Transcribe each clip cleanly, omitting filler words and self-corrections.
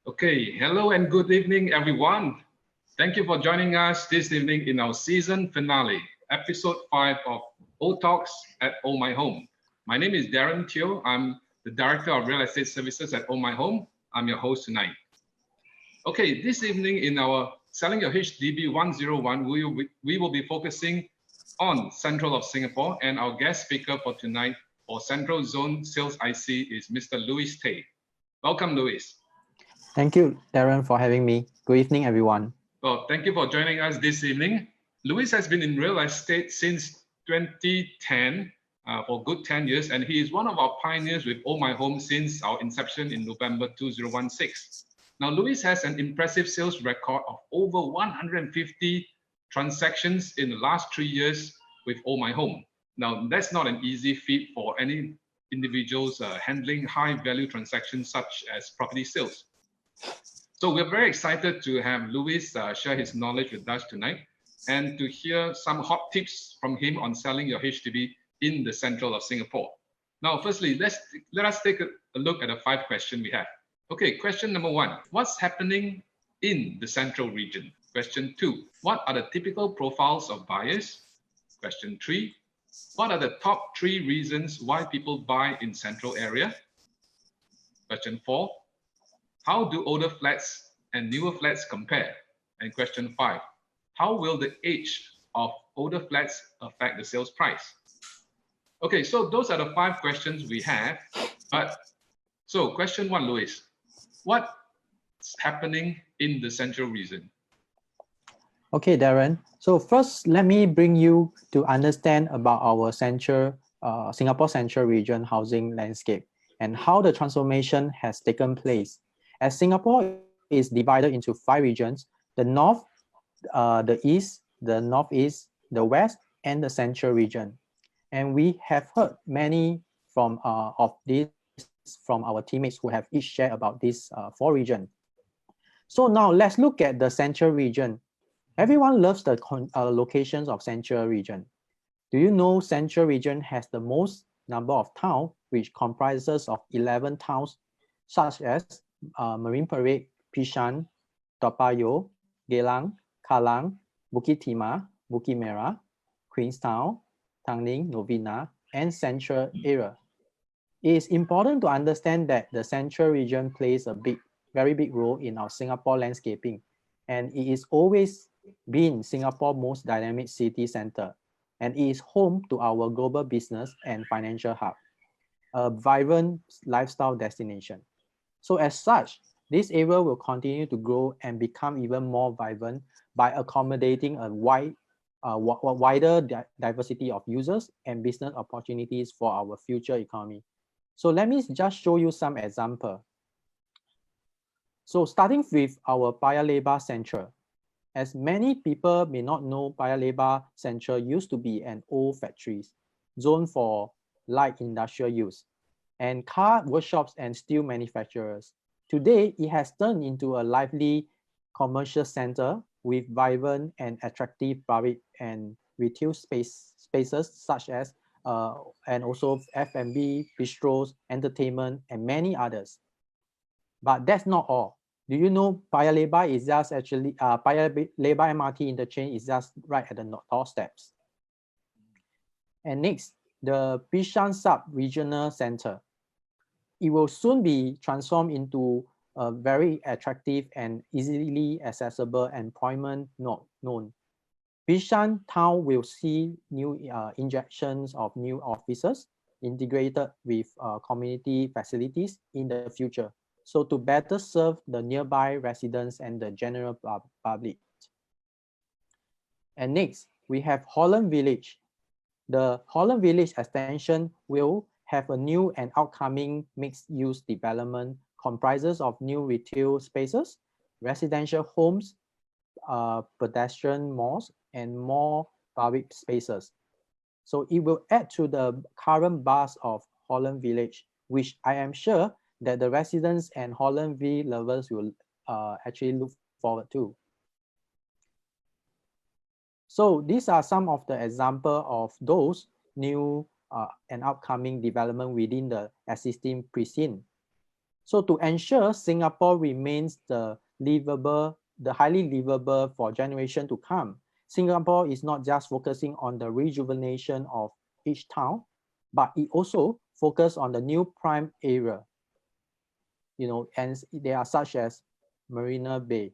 Okay, hello and good evening, everyone. Thank you for joining us this evening in our season finale, episode 5 of HDtalks at Ohmyhome. My name is Darren Teo. I'm the Director of Real Estate Services at Ohmyhome. I'm your host tonight. Okay, this evening in our Selling Your HDB 101, we will be focusing on Central of Singapore, and our guest speaker for tonight for Central Zone Sales IC is Mr. Louis Tay. Welcome, Louis. Thank you, Darren, for having me. Good evening, everyone. Well, thank you for joining us this evening. Louis has been in real estate since 2010 for good 10 years, and he is one of our pioneers with Ohmyhome since our inception in November 2016. Now, Louis has an impressive sales record of over 150 transactions in the last 3 years with Ohmyhome. Now, that's not an easy feat for any individuals handling high-value transactions such as property sales. So we're very excited to have Louis share his knowledge with us tonight and to hear some hot tips from him on selling your HDB in the central of Singapore. Now, firstly, let us take a look at the 5 questions we have. Okay, question number 1, what's happening in the central region? Question 2, what are the typical profiles of buyers? Question 3, what are the top 3 reasons why people buy in central area? Question 4, how do older flats and newer flats compare? And question 5, how will the age of older flats affect the sales price? Okay, so those are the 5 questions we have. So question 1, Louis, what's happening in the central region? Okay, Darren. So first, let me bring you to understand about our Singapore Central Region housing landscape and how the transformation has taken place. As Singapore is divided into 5 regions, the North, the East, the Northeast, the West, and the Central region. And we have heard many from of these from our teammates who have each shared about these 4 regions. So now let's look at the Central region. Everyone loves the locations of Central region. Do you know Central region has the most number of towns, which comprises of 11 towns, such as Marine Parade, Bishan, Toa Payoh, Geylang, Kallang, Bukit Timah, Bukit Merah, Queenstown, Tanglin, Novena, and Central area. It is important to understand that the Central region plays a very big role in our Singapore landscaping, and it is always been Singapore's most dynamic city center, and it is home to our global business and financial hub, a vibrant lifestyle destination. So as such, this area will continue to grow and become even more vibrant by accommodating a wider diversity of users and business opportunities for our future economy. So let me just show you some example. So starting with our Paya Lebar Central. As many people may not know, Paya Lebar Central used to be an old factory zone for light industrial use and car workshops and steel manufacturers. Today, it has turned into a lively commercial center with vibrant and attractive public and retail spaces such as and also F&B, bistros, entertainment, and many others. But that's not all. Do you know Paya Lebar is just actually Paya Lebar MRT interchange is just right at the doorsteps. And next, the Bishan Sub-Regional Center. It will soon be transformed into a very attractive and easily accessible employment node. Bishan town will see new injections of new offices integrated with community facilities in the future. So to better serve the nearby residents and the general public. And next, we have Holland Village. The Holland Village extension will have a new and upcoming mixed-use development comprises of new retail spaces, residential homes, pedestrian malls, and more public spaces. So it will add to the current buzz of Holland Village, which I am sure that the residents and Holland V lovers will actually look forward to. So these are some of the examples of those new and upcoming development within the existing precinct. So to ensure Singapore remains the highly livable for generation to come, Singapore is not just focusing on the rejuvenation of each town, but it also focuses on the new prime area. And they are such as Marina Bay.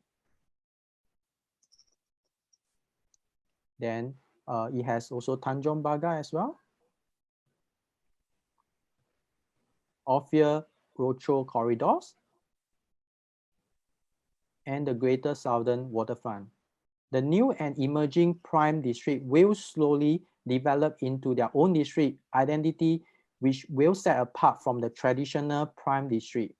Then it has also Tanjong Pagar as well. Ophir Rochor corridors, and the Greater Southern Waterfront. The new and emerging prime district will slowly develop into their own district identity, which will set apart from the traditional prime district.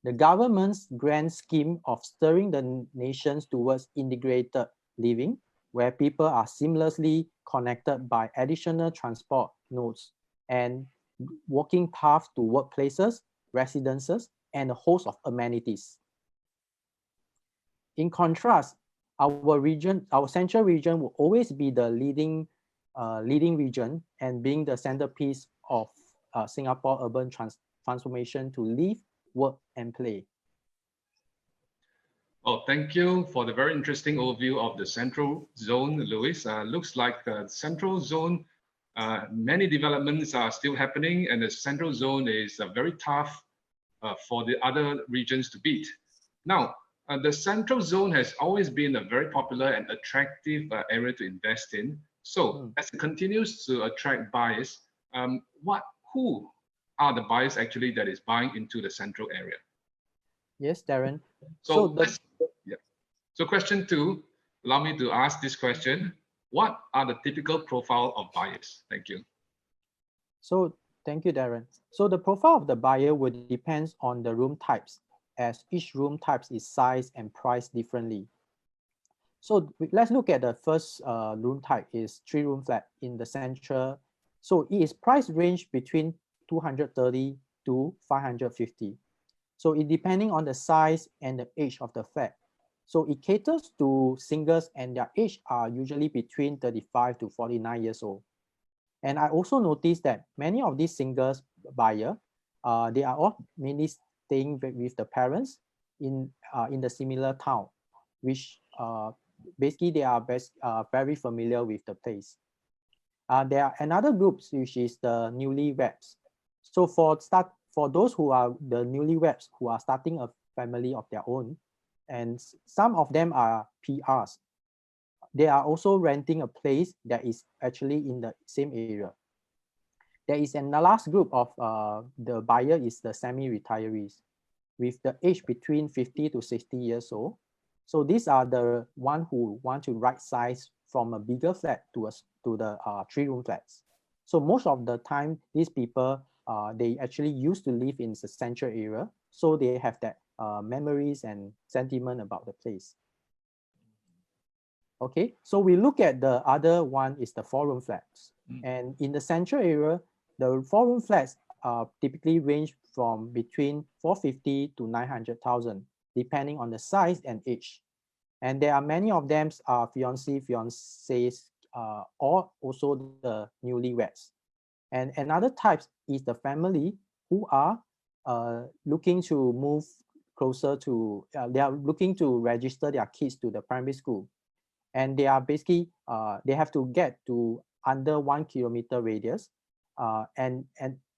The government's grand scheme of steering the nations towards integrated living, where people are seamlessly connected by additional transport nodes and walking paths to workplaces, residences, and a host of amenities. In contrast, our central region will always be the leading region and being the centerpiece of Singapore urban transformation to live, work, and play. Oh, thank you for the very interesting overview of the Central Zone, Louis. Looks like the Central Zone, many developments are still happening, and the Central Zone is very tough for the other regions to beat. Now, the Central Zone has always been a very popular and attractive area to invest in. So as it continues to attract buyers, who are the buyers actually that is buying into the central area? Yes, Darren. So question 2, allow me to ask this question. What are the typical profile of buyers? Thank you. So thank you, Darren. So the profile of the buyer would depend on the room types, as each room types is sized and priced differently. So let's look at the first room type is 3-room flat in the central. So it is price range between 230 to 550. So it depending on the size and the age of the flat. So it caters to singles and their age are usually between 35 to 49 years old. And I also noticed that many of these singles buyer, they are all mainly staying with the parents in the similar town, which basically they are very familiar with the place. There are another groups, which is the newlyweds. So for those who are the newlyweds who are starting a family of their own, and some of them are PRs, they are also renting a place that is actually in the same area. There is the last group of the buyer is the semi-retirees with the age between 50 to 60 years old. So these are the one who want to right size from a bigger flat to the 3-room flats. So most of the time, these people, they actually used to live in the central area. So they have that memories and sentiment about the place. Okay, so we look at the other one is the 4-room flats. And in the central area, the 4-room flats typically range from between 450 to 900,000, depending on the size and age. And there are many of them are fiancés, or also the newlyweds. And another type is the family who are looking to move closer to, they are looking to register their kids to the primary school. And they are basically, they have to get to under 1 kilometer radius. And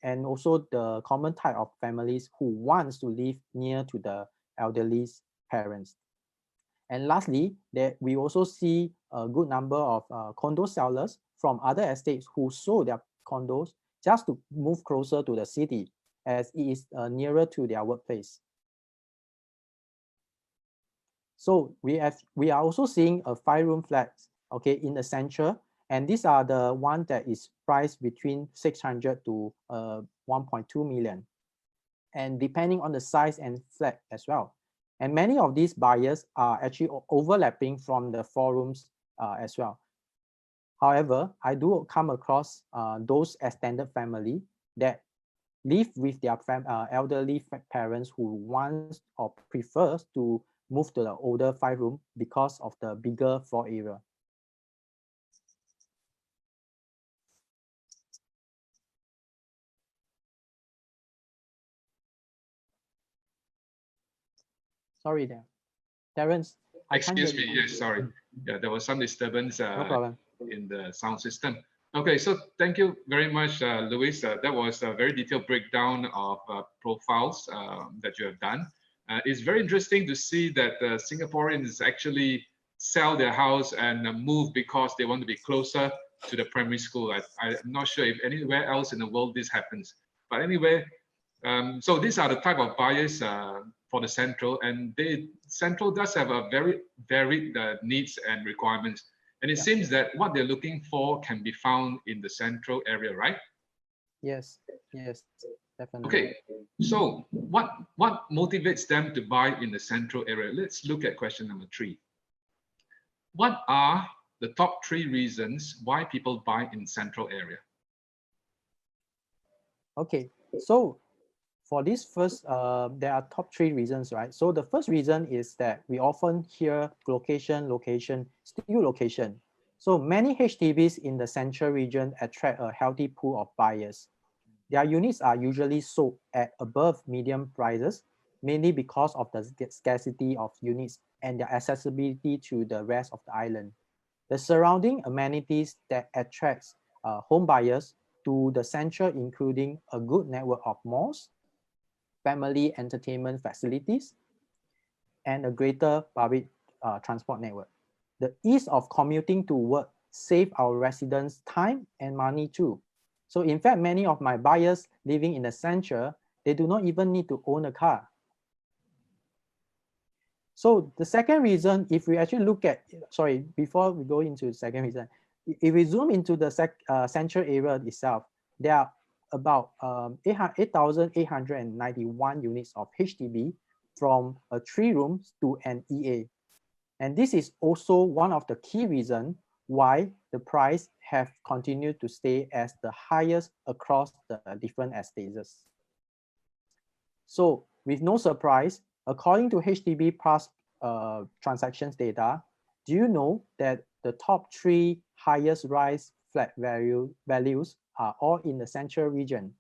also the common type of families who wants to live near to the elderly parents. And lastly, we also see a good number of condo sellers from other estates who sold their condos just to move closer to the city, as it is nearer to their workplace. So we are also seeing a 5-room flat, okay, in the center, and these are the one that is priced between 600 to 1.2 million, and depending on the size and flat as well. And many of these buyers are actually overlapping from the 4 rooms as well. However, I do come across those extended family that live with their elderly parents who wants or prefers to move to the older 5-room because of the bigger floor area. Sorry there. Terence, I can't hear Excuse me. you. Yes, sorry. Yeah, there was some disturbance No problem. in the sound system. Okay, so thank you very much, Luis. That was a very detailed breakdown of profiles that you have done. It's very interesting to see that Singaporeans actually sell their house and move because they want to be closer to the primary school. I'm not sure if anywhere else in the world this happens. But anyway, so these are the type of buyers for the central, and central does have a very varied needs and requirements. And it Yeah. seems that what they're looking for can be found in the central area, right? Yes. Yes. Definitely. Okay. So what motivates them to buy in the central area? Let's look at question number 3. What are the top 3 reasons why people buy in central area? Okay. So for this first, there are top 3 reasons, right? So the first reason is that we often hear location, location, still location. So many HDBs in the central region attract a healthy pool of buyers. Their units are usually sold at above median prices, mainly because of the scarcity of units and their accessibility to the rest of the island. The surrounding amenities that attracts home buyers to the central, including a good network of malls, family entertainment facilities, and a greater public transport network. The ease of commuting to work save our residents time and money too. So in fact, many of my buyers living in the center, they do not even need to own a car. So the second reason, if we actually look at, sorry, before we go into the second reason, if we zoom into the central area itself, there are about 8,891 units of HDB from 3 rooms to an EA. And this is also one of the key reasons why the price have continued to stay as the highest across the different estates. So with no surprise, according to HDB past transactions data, do you know that the top 3 highest rise flat values are all in the central region?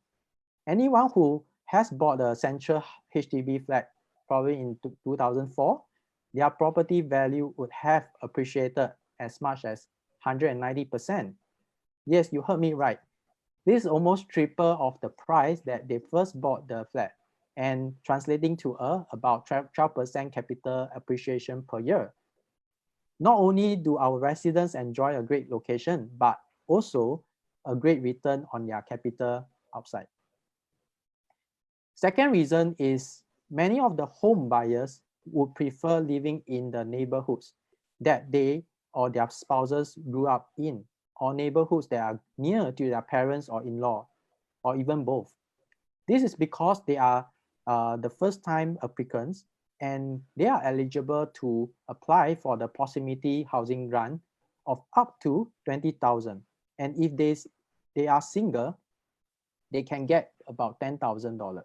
Anyone who has bought a central HDB flat probably in 2004, their property value would have appreciated as much as 190%. Yes, you heard me right. This is almost triple of the price that they first bought the flat, and translating to about 12% capital appreciation per year. Not only do our residents enjoy a great location, but also a great return on their capital outside. Second reason is many of the home buyers would prefer living in the neighborhoods that they or their spouses grew up in, or neighborhoods that are near to their parents or in-law, or even both. This is because they are the first-time applicants and they are eligible to apply for the proximity housing grant of up to 20,000. And if they are single, they can get about $10,000.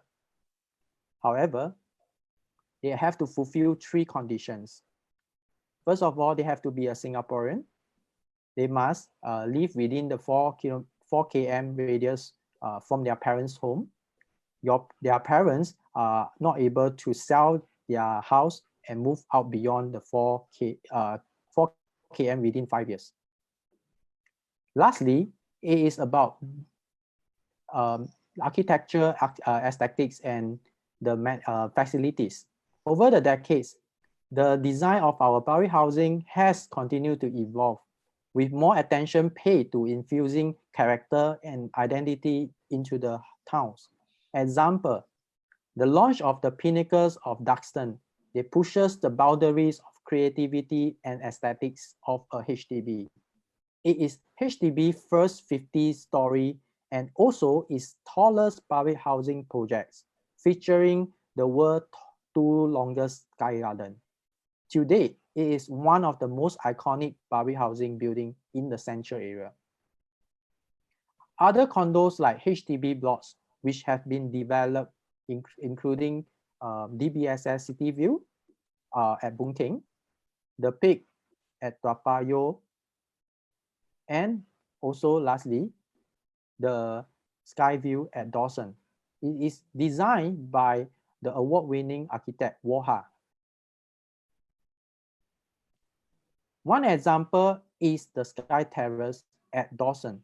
However, they have to fulfill 3 conditions. First of all, they have to be a Singaporean. They must live within the 4 km radius from their parents' home. Their parents are not able to sell their house and move out beyond the 4 km within 5 years. Lastly, it is about architecture, aesthetics, and the facilities. Over the decades, the design of our public housing has continued to evolve, with more attention paid to infusing character and identity into the towns. Example, the launch of the Pinnacles of Duxton, it pushes the boundaries of creativity and aesthetics of a HDB. It is HDB's first 50-story and also its tallest public housing projects, featuring the world's 2 longest sky garden. To date, it is one of the most iconic public housing buildings in the central area. Other condos like HDB blocks, which have been developed, including DBSS City View at Bukit, the Peak at Toa Payoh, and also lastly, the Sky View at Dawson. It is designed by the award-winning architect Woha. One example is the Sky Terrace at Dawson.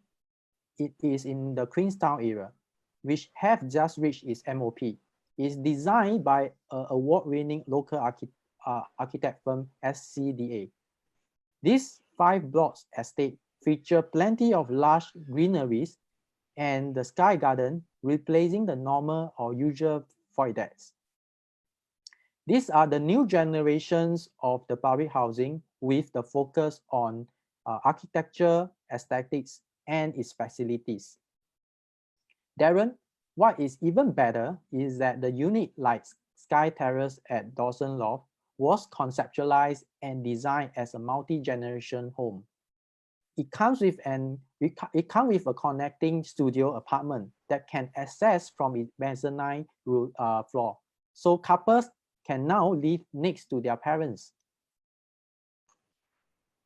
It is in the Queenstown area, which have just reached its MOP. It's designed by an award-winning local architect firm SCDA. These 5 blocks estate feature plenty of lush greeneries and the sky garden, replacing the normal or usual void decks. These are the new generations of the public housing with the focus on architecture, aesthetics, and its facilities. Darren, what is even better is that the unit like Sky Terrace at Dawson Loft was conceptualized and designed as a multi-generation home. It comes with a connecting studio apartment that can access from its mezzanine floor. So couples can now live next to their parents.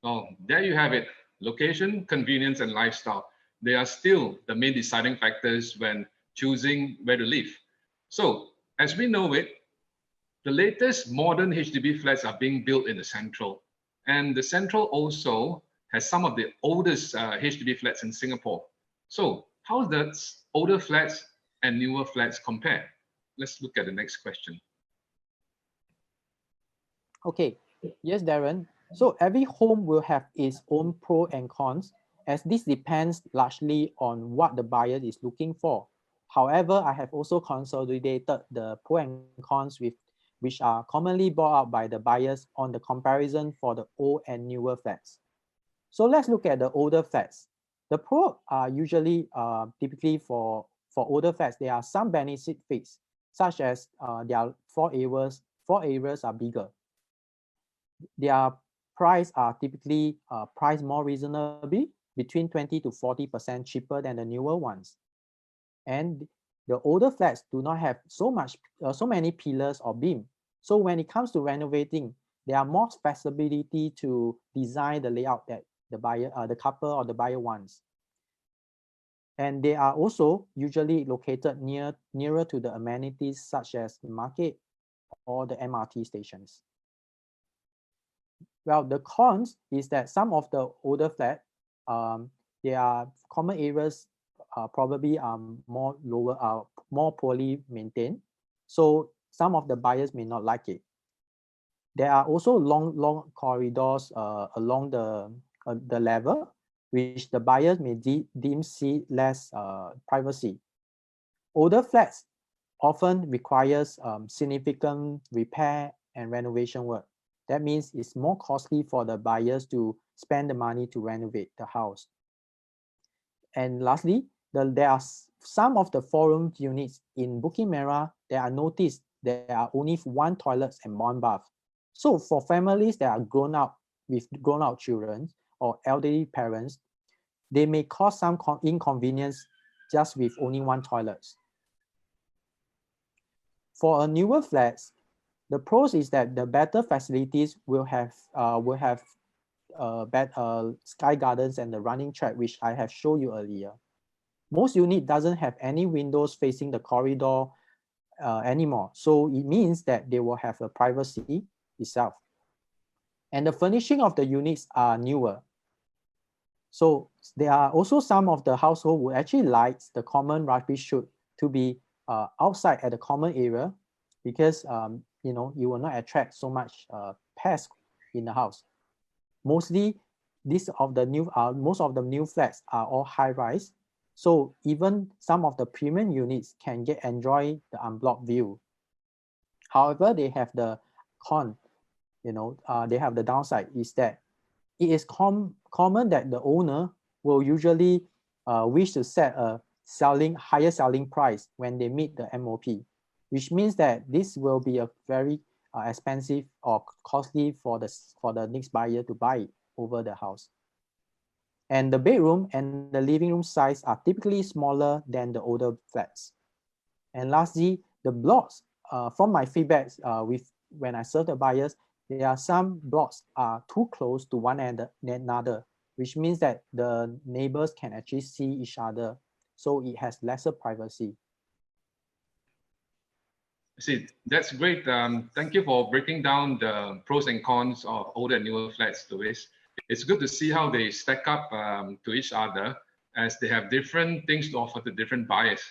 Oh, there you have it. Location, convenience, and lifestyle. They are still the main deciding factors when choosing where to live. So, as we know it, the latest modern HDB flats are being built in the Central. And the Central also has some of the oldest HDB flats in Singapore. So, how does older flats and newer flats compare? Let's look at the next question. Okay, yes, Darren. So every home will have its own pros and cons, as this depends largely on what the buyer is looking for. However, I have also consolidated the pros and cons which are commonly brought up by the buyers on the comparison for the old and newer flats. So let's look at the older flats. The pros are usually typically for older flats, there are some benefit fixed, such as their floor areas are bigger. Their price are typically priced more reasonably, between 20 to 40% cheaper than the newer ones. And the older flats do not have so many pillars or beam. So when it comes to renovating, there are more flexibility to design the layout that the couple or the buyer wants. And they are also usually located nearer to the amenities such as the market or the MRT stations. Well, the cons is that some of the older flats, their common areas probably are more poorly maintained. So some of the buyers may not like it. There are also long corridors along the level, which the buyers may deem see less privacy. Older flats often requires significant repair and renovation work. That means it's more costly for the buyers to spend the money to renovate the house. And lastly, there are some of the 4-room units in Bukit Merah that are noticed there are only 1 toilet and 1 bath. So for families that are grown up with grown-up children or elderly parents, they may cause some inconvenience just with only 1 toilet. For a newer flats, the pros is that the better facilities will have sky gardens and the running track, which I have shown you earlier. Most unit doesn't have any windows facing the corridor anymore. So it means that they will have a privacy itself. And the furnishing of the units are newer. So there are also some of the household who actually likes the common rubbish chute to be outside at the common area, because you will not attract so much pests in the house. Most of the new flats are all high-rise, so even some of the premium units can enjoy the unblocked view. However, they have the they have the downside is that it is common that the owner will usually wish to set a higher selling price when they meet the MOP, which means that this will be a very expensive or costly for the next buyer to buy it over the house. And the bedroom and the living room size are typically smaller than the older flats. And lastly, the blocks, from my feedbacks when I serve the buyers, there are some blocks are too close to one another, which means that the neighbors can actually see each other, so it has lesser privacy. See, that's great. Thank you for breaking down the pros and cons of older and newer flats, Louis. it's good to see how they stack up to each other, as they have different things to offer to different buyers.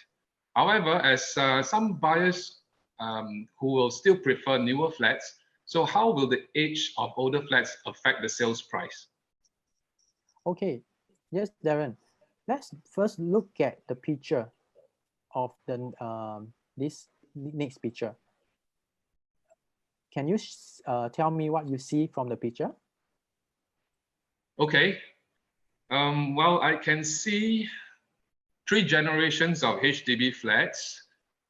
However, as some buyers who will still prefer newer flats, so how will the age of older flats affect the sales price? Okay, yes, Darren. Let's first look at the picture of the this next picture. Can you tell me what you see from the picture? Okay. Well, I can see 3 generations of HDB flats.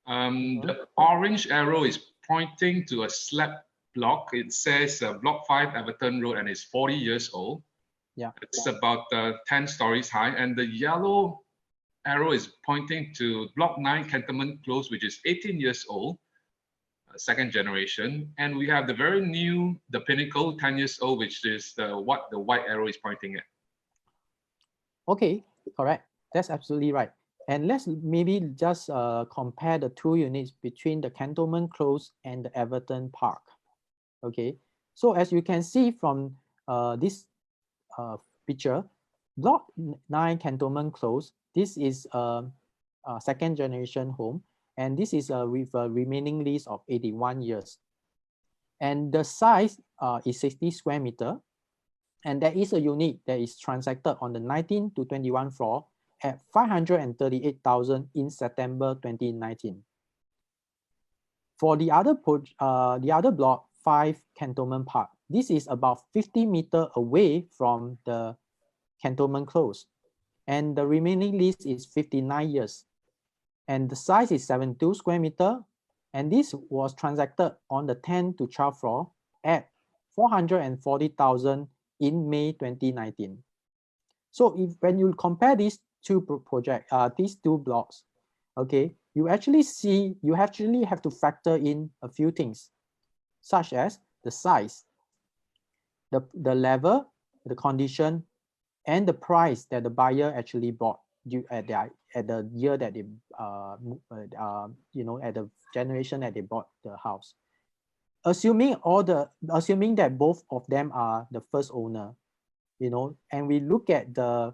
The orange arrow is pointing to a slab block. It says Block 5 Everton Road, and it's 40 years old. Yeah. It's about 10 stories high. And the yellow arrow is pointing to Block 9 Cantonment Close, which is 18 years old, second generation. And we have the very new, the Pinnacle, 10 years old, which is what the white arrow is pointing at. Okay, correct. That's absolutely right. And let's maybe just compare the 2 units between the Cantonment Close and the Everton Park. Okay, so as you can see from this picture, Block 9 Cantonment Close, this is a second generation home, and this is with a remaining lease of 81 years. And the size is 60 square meter. And there is a unit that is transacted on the 19 to 21 floor at 538,000 in September 2019. For the other block, 5 Cantonment Park, this is about 50 meters away from the Cantonment Close, and the remaining lease is 59 years, and the size is 72 square meter, and this was transacted on the 10 to 12 floor at 440,000 in May 2019. So when you compare these two these two blocks, okay, you actually have to factor in a few things, such as the size, the level, the condition, and the price that the buyer actually bought at the year that they at the generation that they bought the house. Assuming that both of them are the first owner, and we look at the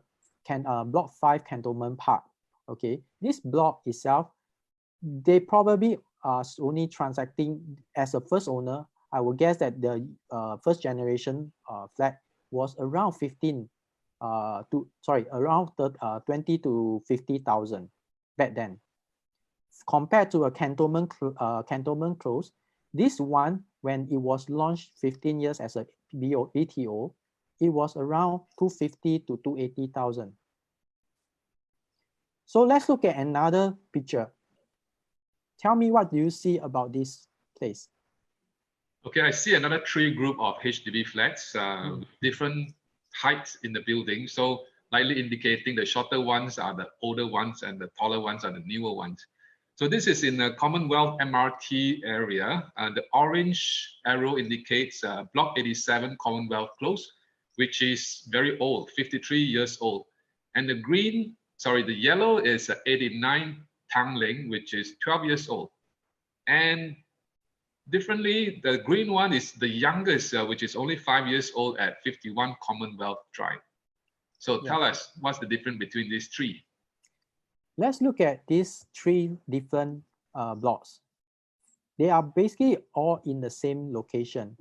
Block 5 Cantonment Park, okay, this block itself, they probably are only transacting as a first owner. I would guess that the first generation flat was around 20 to 50,000 back then. Compared to a Cantonment Close, this one, when it was launched 15 years as a BTO, it was around 250 to 280,000. So let's look at another picture. Tell me, what do you see about this place? Okay, I see another 3 group of HDB flats, different heights in the building. So likely indicating the shorter ones are the older ones and the taller ones are the newer ones. So this is in the Commonwealth MRT area. The orange arrow indicates Block 87 Commonwealth Close, which is very old, 53 years old. And the yellow is 89 Tanglin, which is 12 years old. And differently, the green one is the youngest, which is only 5 years old at 51 Commonwealth Drive. So tell us, what's the difference between these 3? Let's look at these 3 different blocks. They are basically all in the same location.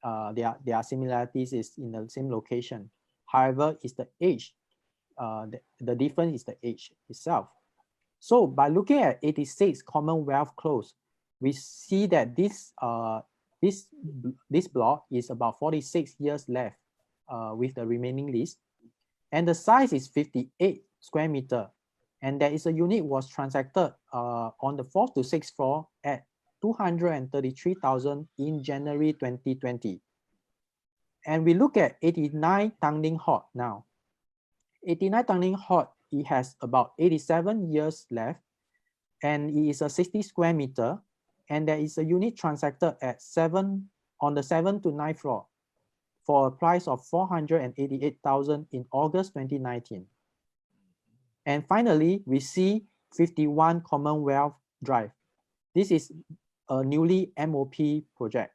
Their similarities is in the same location. However, it's the age. The difference is the age itself. So by looking at 86 Commonwealth Close, we see that this block is about 46 years left with the remaining lease, and the size is 58 square meter, and there is a unit was transacted on the 4th to 6th floor at 233,000 in January 2020. And we look at 89 Tanglin Hot now. 89 Tanglin Hot, it has about 87 years left, and it is a 60 square meter, and there is a unit transacted at on the 7th to 9th floor for a price of 488,000 in August 2019. And finally, we see 51 Commonwealth Drive. This is a newly MOP project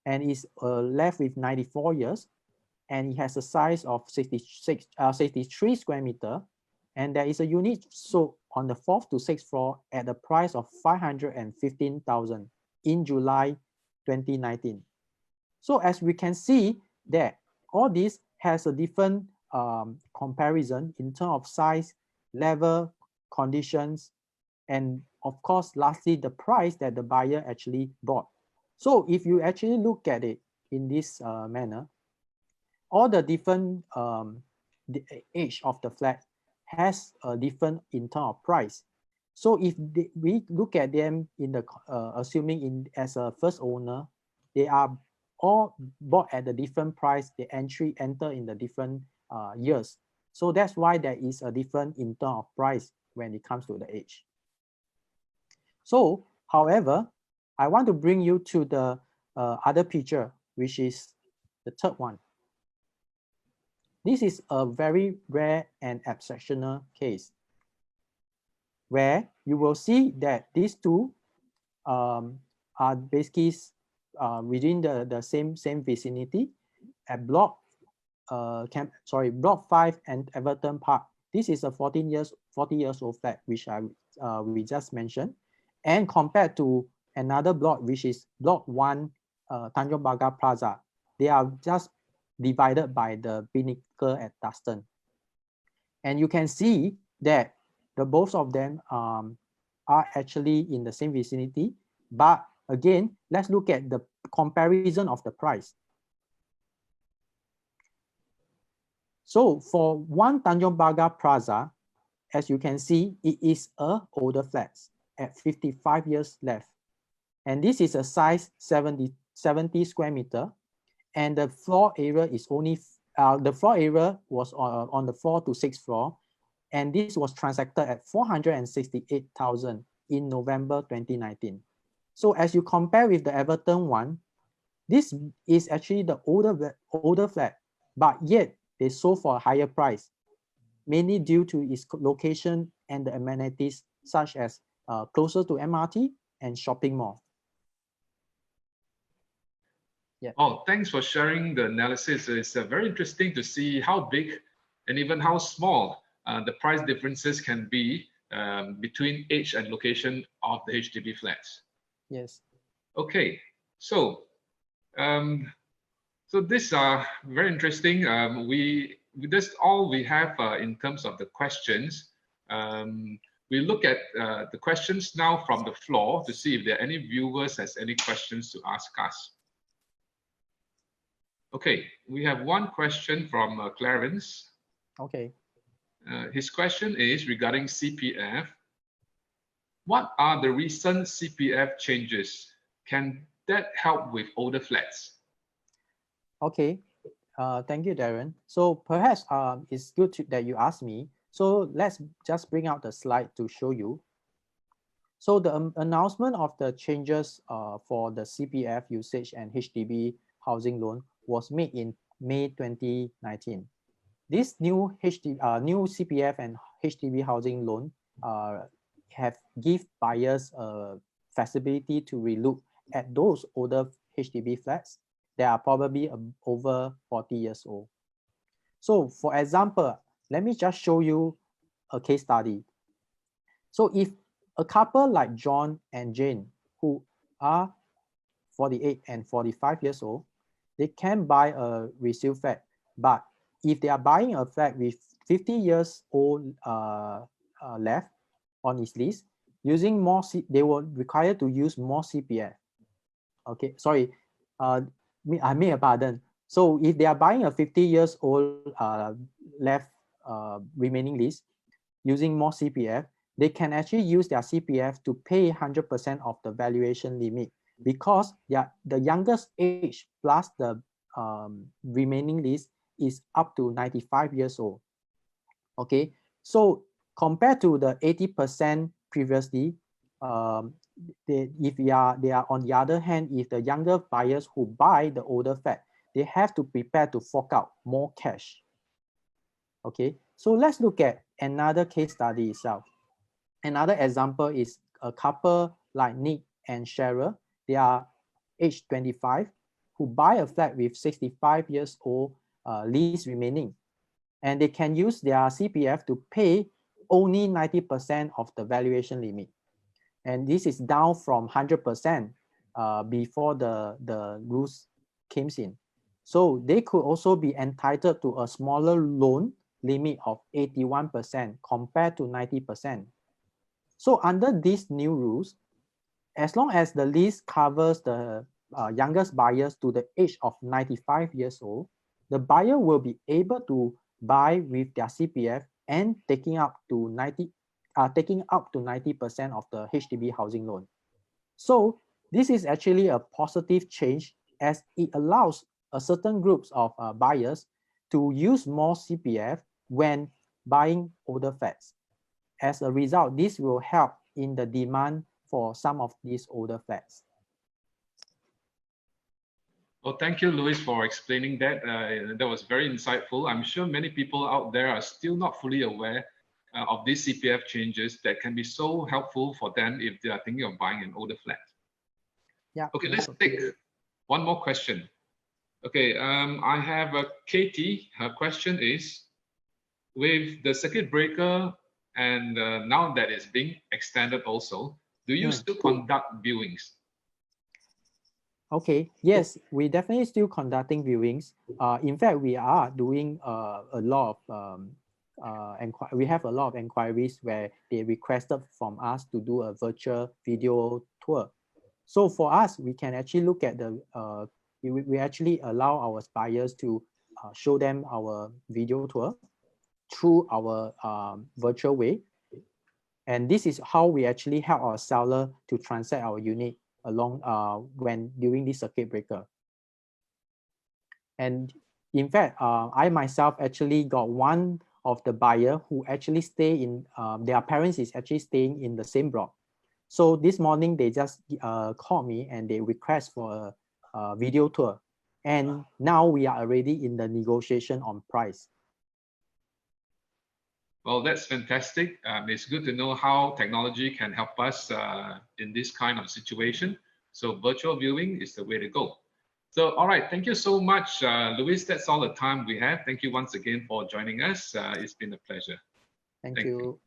and is left with 94 years. and it has a size of 63 square meter. And there is a unit sold on the 4th to 6th floor at the price of 515,000 in July 2019. So as we can see that all this has a different comparison in terms of size, level, conditions, and of course, lastly, the price that the buyer actually bought. So if you actually look at it in this manner, all the different the age of the flat has a different in terms of price. So if we look at them in the assuming in as a first owner, they are all bought at a different price. They enter in the different years. So that's why there is a different in terms of price when it comes to the age. So, however, I want to bring you to the other picture, which is the third one. This is a very rare and exceptional case where you will see that these two are basically within the same vicinity at block 5 and Everton Park. This is a 40 years old flat, which we just mentioned, and compared to another block, which is block 1 Tanjong Pagar Plaza. They are just divided by the Pinnacle at Duxton. And you can see that both of them are actually in the same vicinity. But again, let's look at the comparison of the price. So for 1 Tanjong Pagar Plaza, as you can see, it is a older flat at 55 years left. And this is a size 70 square meter. And the floor area is only, the floor area was on the 4th to 6th floor. And this was transacted at 468,000 in November 2019. So as you compare with the Everton one, this is actually the older flat, but yet they sold for a higher price, mainly due to its location and the amenities such as closer to MRT and shopping mall. Yeah. Oh, thanks for sharing the analysis. It's very interesting to see how big and even how small the price differences can be between age and location of the HDB flats. Yes. Okay, so so these are very interesting. That's all we have in terms of the questions. We look at the questions now from the floor to see if there are any viewers has any questions to ask us. Okay, we have one question from Clarence. Okay. His question is regarding CPF. What are the recent CPF changes? Can that help with older flats? Okay, thank you, Darren. So perhaps it's good that you asked me. So let's just bring out the slide to show you. So the announcement of the changes for the CPF usage and HDB housing loan was made in May 2019. This new CPF and HDB housing loan have give buyers flexibility to relook at those older HDB flats that are probably over 40 years old. So for example, let me just show you a case study. So if a couple like John and Jane, who are 48 and 45 years old, they can buy a resale flat. But if they are buying a flat with 50 years old left on its lease, using more, they will require to use more CPF. Okay, sorry, I made a pardon. So if they are buying a 50 years old left remaining lease, using more CPF, they can actually use their CPF to pay 100% of the valuation limit, because the youngest age plus the remaining lease is up to 95 years old. Okay, so compared to the 80% previously, they are on the other hand, if the younger buyers who buy the older flat, they have to prepare to fork out more cash. Okay, so let's look at another case study itself. Another example is a couple like Nick and Cheryl. They are age 25, who buy a flat with 65 years old lease remaining. And they can use their CPF to pay only 90% of the valuation limit. And this is down from 100% before the rules came in. So they could also be entitled to a smaller loan limit of 81% compared to 90%. So under these new rules, as long as the lease covers the youngest buyers to the age of 95 years old, the buyer will be able to buy with their CPF and taking up to 90% of the HDB housing loan. So this is actually a positive change, as it allows a certain groups of buyers to use more CPF when buying older flats. As a result, this will help in the demand for some of these older flats. Well, thank you, Louis, for explaining that. That was very insightful. I'm sure many people out there are still not fully aware of these CPF changes that can be so helpful for them if they are thinking of buying an older flat. Yeah. Okay, let's take one more question. Okay, I have Katie. Her question is, with the circuit breaker and now that it's being extended also, do you still conduct viewings? Okay, yes, we definitely still conducting viewings. In fact, we are doing a lot of we have a lot of inquiries where they requested from us to do a virtual video tour. So for us, we can actually look at the we actually allow our buyers to show them our video tour through our virtual way, and this is how we actually help our seller to transact our unit along when during this circuit breaker. And in fact, I myself actually got one of the buyer who actually stay in their parents is actually staying in the same block. So this morning they just called me and they request for a video tour, and now we are already in the negotiation on price. Well, that's fantastic. It's good to know how technology can help us in this kind of situation. So virtual viewing is the way to go. So, all right, thank you so much, Louis. That's all the time we have. Thank you once again for joining us. It's been a pleasure. Thank you.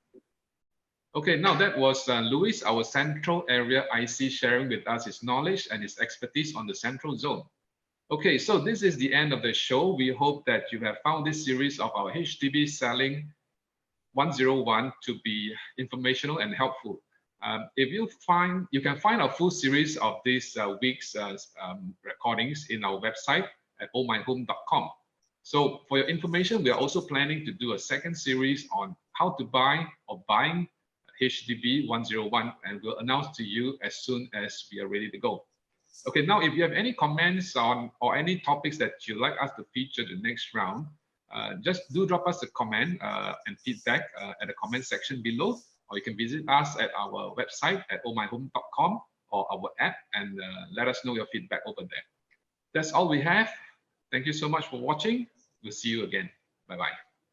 Okay, now that was Louis, our Central Area IC, sharing with us his knowledge and his expertise on the Central Zone. Okay, so this is the end of the show. We hope that you have found this series of our HDB Selling 101 to be informational and helpful. You can find our full series of this week's recordings in our website at ohmyhome.com. So for your information, we are also planning to do a second series on how to buy or buying HDB 101, and we'll announce to you as soon as we are ready to go. Okay, now if you have any comments on or any topics that you'd like us to feature the next round, just do drop us a comment and feedback at the comment section below, or you can visit us at our website at ohmyhome.com or our app and let us know your feedback over there. That's all we have. Thank you so much for watching. We'll see you again. Bye-bye.